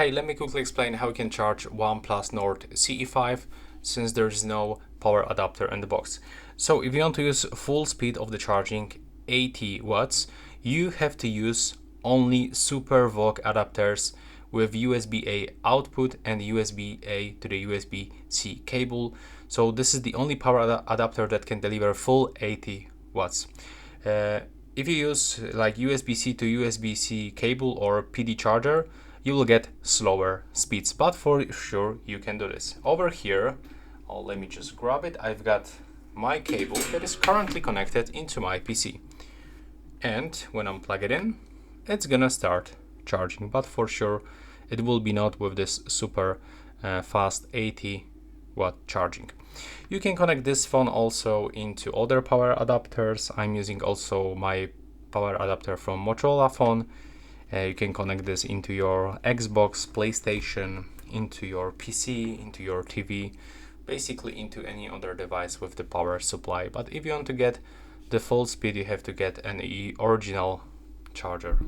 Hey, let me quickly explain how you can charge OnePlus Nord CE5 since there's no power adapter in the box. So if you want to use full speed of the charging, 80 watts, you have to use only Super VOOC adapters with USB-A output and USB-A to the USB-C cable. So this is the only power adapter that can deliver full 80 watts. If you use like USB-C to USB-C cable or PD charger, you will get slower speeds, but for sure you can do this. Over here, let me just grab it. I've got my cable that is currently connected into my PC. And when I plug it in, it's gonna start charging, but for sure it will be not with this super fast 80 watt charging. You can connect this phone also into other power adapters. I'm using also my power adapter from Motorola phone. You can connect this into your Xbox, PlayStation, into your PC, into your TV, basically into any other device with the power supply. But if you want to get the full speed, you have to get an original charger.